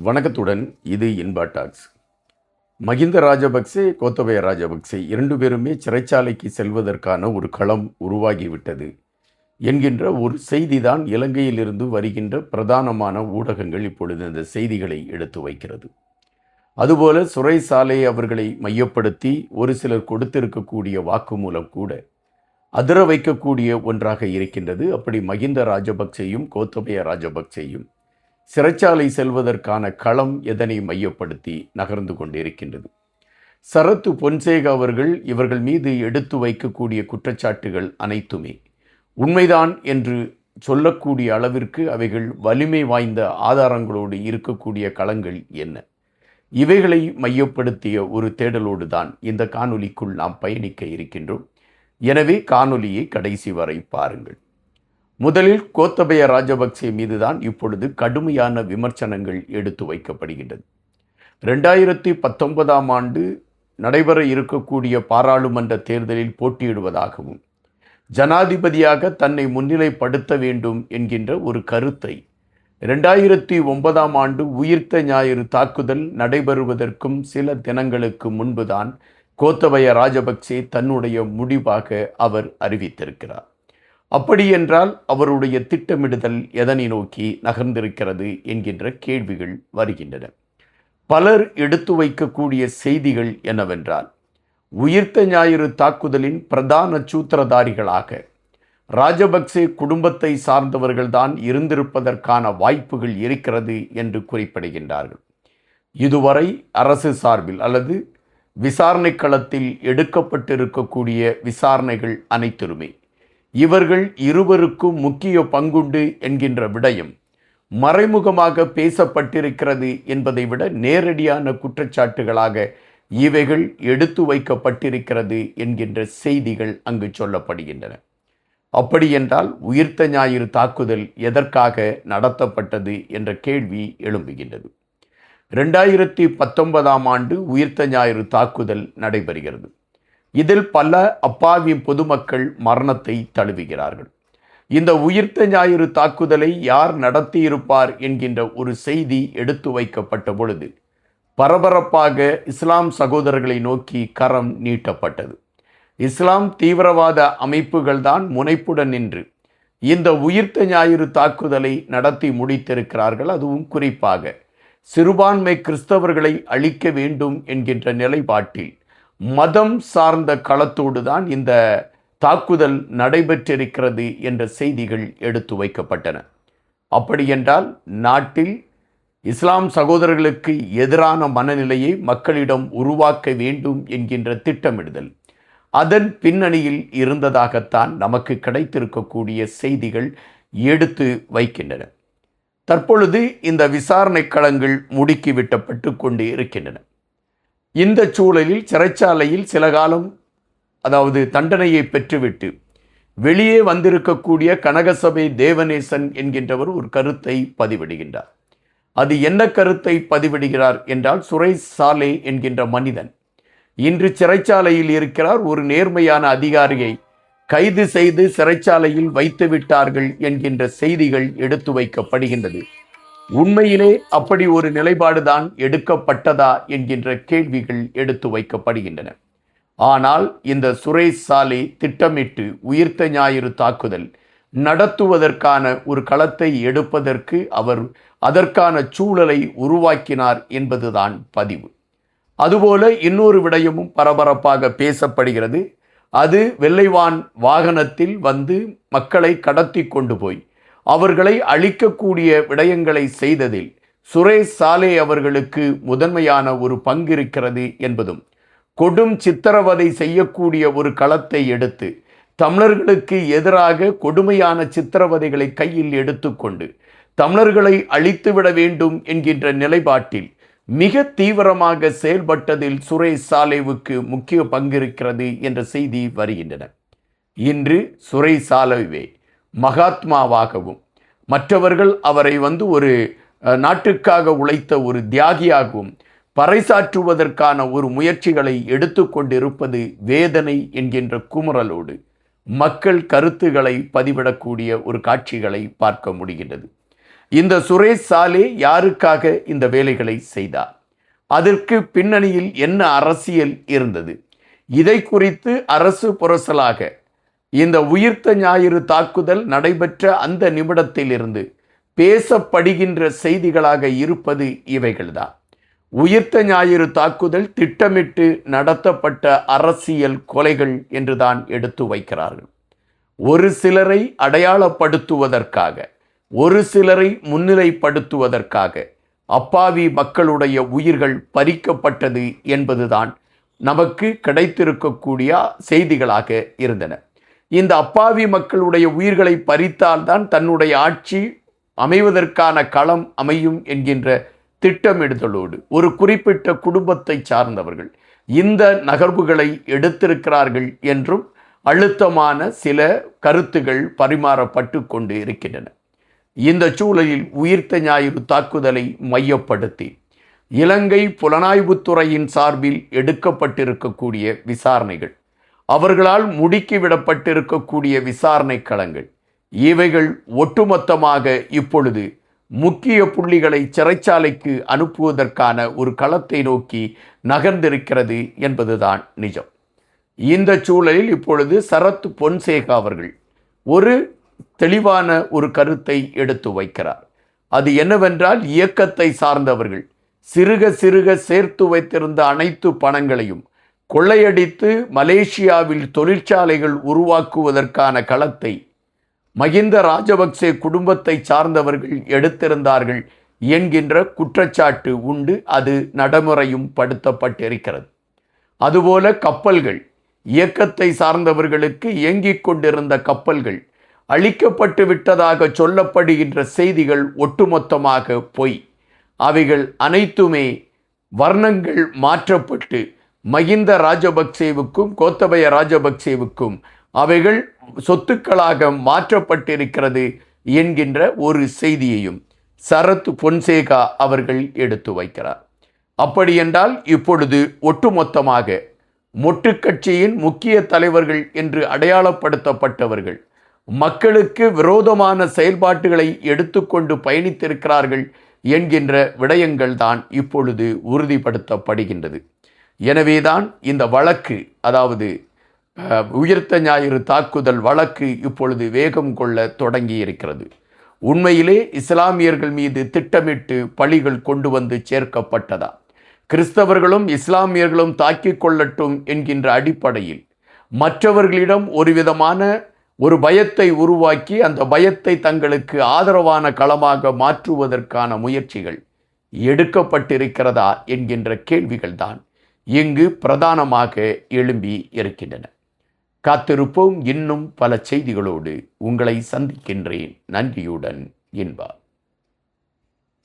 வணக்கத்துடன் இது இன்பா டாக்ஸ். மகிந்த ராஜபக்சே, கோத்தபய ராஜபக்சே 2 பேருமே சிறைச்சாலைக்கு செல்வதற்கான ஒரு களம் உருவாகிவிட்டது என்கின்ற ஒரு செய்திதான் இலங்கையிலிருந்து வருகின்ற பிரதானமான ஊடகங்கள் இப்பொழுது இந்த செய்திகளை எடுத்து வைக்கிறது. அதுபோல சுரேஷ் சாலே அவர்களை மையப்படுத்தி ஒரு சிலர் கொடுத்திருக்கக்கூடிய வாக்குமூலம் கூட அதிர வைக்கக்கூடிய ஒன்றாக இருக்கின்றது. அப்படி மகிந்த ராஜபக்சேயும் கோத்தபய ராஜபக்சேயும் சிறைச்சாலை செல்வதற்கான களம் எதனை மையப்படுத்தி நகர்ந்து கொண்டிருக்கின்றது. சரத் பொன்சேகா அவர்கள் இவர்கள் மீது எடுத்து வைக்கக்கூடிய குற்றச்சாட்டுகள் அனைத்துமே உண்மைதான் என்று சொல்லக்கூடிய அளவிற்கு அவைகள் வலிமை வாய்ந்த ஆதாரங்களோடு இருக்கக்கூடிய களங்கள் என்ன? இவைகளை மையப்படுத்திய ஒரு தேடலோடு தான் இந்த காணொலிக்குள் நாம் பயணிக்க இருக்கின்றோம். எனவே காணொலியை கடைசி வரை பாருங்கள். முதலில் கோத்தபய ராஜபக்சே மீதுதான் இப்பொழுது கடுமையான விமர்சனங்கள் எடுத்து வைக்கப்படுகின்றது. 2019ஆம் ஆண்டு நடைபெற இருக்கக்கூடிய பாராளுமன்ற தேர்தலில் போட்டியிடுவதாகவும் ஜனாதிபதியாக தன்னை முன்னிலைப்படுத்த வேண்டும் என்கின்ற ஒரு கருத்தை 2009ஆம் ஆண்டு உயிர்த்த ஞாயிறு தாக்குதல் நடைபெறுவதற்கும் சில தினங்களுக்கு முன்புதான் கோத்தபய ராஜபக்சே தன்னுடைய முடிவாக அவர் அறிவித்திருக்கிறார். அப்படி என்றால் அவருடைய திட்டமிடுதல் எதனை நோக்கி நகர்ந்திருக்கிறது என்கின்ற கேள்விகள் வருகின்றன. பலர் எடுத்து வைக்கக்கூடிய செய்திகள் என்னவென்றால், உயிர்த்த ஞாயிறு தாக்குதலின் பிரதான சூத்திரதாரிகளாக ராஜபக்சே குடும்பத்தை சார்ந்தவர்கள்தான் இருந்திருப்பதற்கான வாய்ப்புகள் இருக்கிறது என்று குறிப்பிடுகின்றார்கள். இதுவரை அரசு சார்பில் அல்லது விசாரணை களத்தில் எடுக்கப்பட்டிருக்கக்கூடிய விசாரணைகள் அனைத்திலுமே இவர்கள் இருவருக்கும் முக்கிய பங்குண்டு என்கின்ற விடயம் மறைமுகமாக பேசப்பட்டிருக்கிறது என்பதை விட நேரடியான குற்றச்சாட்டுகளாக இவைகள் எடுத்து வைக்கப்பட்டிருக்கிறது என்கின்ற செய்திகள் அங்கு சொல்லப்படுகின்றன. அப்படி என்றால் உயிர்த்த ஞாயிறு தாக்குதல் எதற்காக நடத்தப்பட்டது என்ற கேள்வி எழும்புகின்றது. 2019ஆம் ஆண்டு உயிர்த்த ஞாயிறு தாக்குதல் நடைபெறுகிறது. இதில் பல அப்பாவி பொதுமக்கள் மரணத்தை தழுவுகிறார்கள். இந்த உயிர்த்த ஞாயிறு தாக்குதலை யார் நடத்தியிருப்பார் என்கின்ற ஒரு செய்தி எடுத்து வைக்கப்பட்ட பொழுது பரபரப்பாக இஸ்லாம் சகோதரர்களை நோக்கி கரம் நீட்டப்பட்டது. இஸ்லாம் தீவிரவாத அமைப்புகள் தான் முனைப்புடன் நின்று இந்த உயிர்த்த ஞாயிறு தாக்குதலை நடத்தி முடித்திருக்கிறார்கள். அதுவும் குறிப்பாக சிறுபான்மை கிறிஸ்தவர்களை அழிக்க வேண்டும் என்கின்ற நிலைப்பாட்டில் மதம் சார்ந்த களத்தோடு தான் இந்த தாக்குதல் நடைபெற்றிருக்கிறது என்ற செய்திகள் எடுத்து வைக்கப்பட்டன. அப்படி என்றால் நாட்டில் இஸ்லாம் சகோதரர்களுக்கு எதிரான மனநிலையை மக்களிடம் உருவாக்க வேண்டும் என்கின்ற திட்டமிடுதல் அதன் பின்னணியில் இருந்ததாகத்தான் நமக்கு கிடைத்திருக்கக்கூடிய செய்திகள் எடுத்து வைக்கின்றன. தற்பொழுது இந்த விசாரணை களங்கள் முடுக்கிவிட்டப்பட்டு கொண்டு இருக்கின்றன. இந்த சூழலில் சிறைச்சாலையில் சில காலம் தண்டனையை பெற்றுவிட்டு வெளியே வந்திருக்கக்கூடிய கனகசபை தேவநேசன் என்கின்றவர் ஒரு கருத்தை பதிவிடுகின்றார். அது என்ன கருத்தை பதிவிடுகிறார் என்றால், சுரேஷ் சாலே என்கின்ற மனிதன் இன்று சிறைச்சாலையில் இருக்கிறார். ஒரு நேர்மையான அதிகாரியை கைது செய்து சிறைச்சாலையில் வைத்து விட்டார்கள் என்கின்ற செய்திகள் எடுத்து வைக்கப்படுகின்றது. உண்மையிலே அப்படி ஒரு நிலைப்பாடுதான் எடுக்கப்பட்டதா என்கின்ற கேள்விகள் எடுத்து வைக்கப்படுகின்றன. ஆனால் இந்த சுரேஷ் சாலே திட்டமிட்டு உயிர்த்த ஞாயிறு தாக்குதல் நடத்துவதற்கான ஒரு களத்தை எடுப்பதற்கு அவர் அதற்கான சூழலை உருவாக்கினார் என்பதுதான் பதிவு. அதுபோல இன்னொரு விடயமும் பரபரப்பாக பேசப்படுகிறது. அது வெள்ளைவான் வாகனத்தில் வந்து மக்களை கடத்தி கொண்டு போய் அவர்களை அழிக்கக்கூடிய விடயங்களை செய்ததில் சுரேஷ் சாலே அவர்களுக்கு முதன்மையான ஒரு பங்கு இருக்கிறது என்பதும், கொடும் சித்திரவதை செய்யக்கூடிய ஒரு களத்தை எடுத்து தமிழர்களுக்கு எதிராக கொடுமையான சித்திரவதைகளை கையில் எடுத்துக்கொண்டு தமிழர்களை அழித்துவிட வேண்டும் என்கின்ற நிலைப்பாட்டில் மிக தீவிரமாக செயல்பட்டதில் சுரேஷ் சாலேவுக்கு முக்கிய பங்கு இருக்கிறது என்ற செய்தி வருகின்றன. இன்று சுரேஷ் சாலேவே மகாத்மாவாகவும் மற்றவர்கள் அவரை ஒரு நாட்டுக்காக உழைத்த ஒரு தியாகியாகவும் பறைசாற்றுவதற்கான ஒரு முயற்சிகளை எடுத்துக்கொண்டிருப்பது வேதனை என்கின்ற குமுறலோடு மக்கள் கருத்துக்களை பதிவிடக்கூடிய ஒரு காட்சிகளை பார்க்க முடிகின்றது. இந்த சுரேஷ் சாலே யாருக்காக இந்த வேலைகளை செய்தார்? அதற்கு பின்னணியில் என்ன அரசியல் இருந்தது? இதை குறித்து அரசு புரசலாக இந்த உயிர்த்த ஞாயிறு தாக்குதல் நடைபெற்ற அந்த நிமிடத்திலிருந்து பேசப்படுகின்ற செய்திகளாக இருப்பது இவைகள்தான். உயிர்த்த ஞாயிறு தாக்குதல் திட்டமிட்டு நடத்தப்பட்ட அரசியல் கொலைகள் என்றுதான் எடுத்து வைக்கிறார்கள். ஒரு சிலரை அடையாளப்படுத்துவதற்காக, ஒரு சிலரை முன்னிலைப்படுத்துவதற்காக அப்பாவி மக்களுடைய உயிர்கள் பறிக்கப்பட்டது என்பதுதான் நமக்கு கிடைத்திருக்கக்கூடிய செய்திகளாக இருந்தன. இந்த அப்பாவி மக்களுடைய உயிர்களை பறித்தால்தான் தன்னுடைய ஆட்சி அமைவதற்கான களம் அமையும் என்கின்ற திட்டமிடுதலோடு ஒரு குறிப்பிட்ட குடும்பத்தை சார்ந்தவர்கள் இந்த நகர்வுகளை எடுத்திருக்கிறார்கள் என்றும் அழுத்தமான சில கருத்துகள் பரிமாறப்பட்டு கொண்டு இருக்கின்றன. இந்த சூழலில் உயிர்த்த ஞாயிறு தாக்குதலை மையப்படுத்தி இலங்கை புலனாய்வுத்துறையின் சார்பில் எடுக்கப்பட்டிருக்கக்கூடிய விசாரணைகள், அவர்களால் முடுக்கிவிடப்பட்டிருக்கக்கூடிய விசாரணை களங்கள், இவைகள் ஒட்டுமொத்தமாக இப்பொழுது முக்கிய புள்ளிகளை சிறைச்சாலைக்கு அனுப்புவதற்கான ஒரு களத்தை நோக்கி நகர்ந்திருக்கிறது என்பதுதான் நிஜம். இந்த சூழலில் இப்பொழுது சரத் பொன்சேகா அவர்கள் ஒரு தெளிவான ஒரு கருத்தை எடுத்து வைக்கிறார். அது என்னவென்றால், இயக்கத்தை சார்ந்தவர்கள் சிறுக சிறுக சேர்த்து வைத்திருந்த அனைத்து பணங்களையும் கொள்ளையடித்து மலேசியாவில் தொழிற்சாலைகள் உருவாக்குவதற்கான களத்தை மகிந்த ராஜபக்சே குடும்பத்தை சார்ந்தவர்கள் எடுத்திருந்தார்கள் என்கின்ற குற்றச்சாட்டு உண்டு. அது நடைமுறையும் படுத்தப்பட்டிருக்கிறது. அதுபோல கப்பல்கள், இயக்கத்தை சார்ந்தவர்களுக்கு இயங்கிக் கொண்டிருந்த கப்பல்கள் அழிக்கப்பட்டு விட்டதாக சொல்லப்படுகின்ற செய்திகள் ஒட்டுமொத்தமாக பொய். அவைகள் அனைத்துமே வர்ணங்கள் மாற்றப்பட்டு மகிந்த ராஜபக்சேவுக்கும் கோத்தபய ராஜபக்சேவுக்கும் அவைகள் சொத்துக்களாக மாற்றப்பட்டிருக்கிறது என்கின்ற ஒரு செய்தியையும் சரத் பொன்சேகா அவர்கள் எடுத்து வைக்கிறார். அப்படியென்றால் இப்பொழுது ஒட்டுமொத்தமாக மொட்டு கட்சியின் முக்கிய தலைவர்கள் என்று அடையாளப்படுத்தப்பட்டவர்கள் மக்களுக்கு விரோதமான செயல்பாட்டுகளை எடுத்துக்கொண்டு பயணித்திருக்கிறார்கள் என்கின்ற விடயங்கள் தான் இப்பொழுது உறுதிப்படுத்தப்படுகின்றது. எனவேதான் இந்த வழக்கு, அதாவது உயிர்த்த ஞாயிறு தாக்குதல் வழக்கு இப்பொழுது வேகம் கொள்ள தொடங்கி இருக்கிறது. உண்மையிலே இஸ்லாமியர்கள் மீது திட்டமிட்டு பழிகள் கொண்டு வந்து சேர்க்கப்பட்டதா, கிறிஸ்தவர்களும் இஸ்லாமியர்களும் தாக்கிக் கொள்ளட்டும் என்கின்ற அடிப்படையில் மற்றவர்களிடம் ஒரு விதமான ஒரு பயத்தை உருவாக்கி அந்த பயத்தை தங்களுக்கு ஆதரவான களமாக மாற்றுவதற்கான முயற்சிகள் எடுக்கப்பட்டிருக்கிறதா என்கின்ற கேள்விகள் தான் இங்கு பிரதானமாக எழும்பி இருக்கின்றன. காத்திருப்போம். இன்னும் பல செய்திகளோடு உங்களை சந்திக்கின்றேன். நன்றியுடன் இன்பா.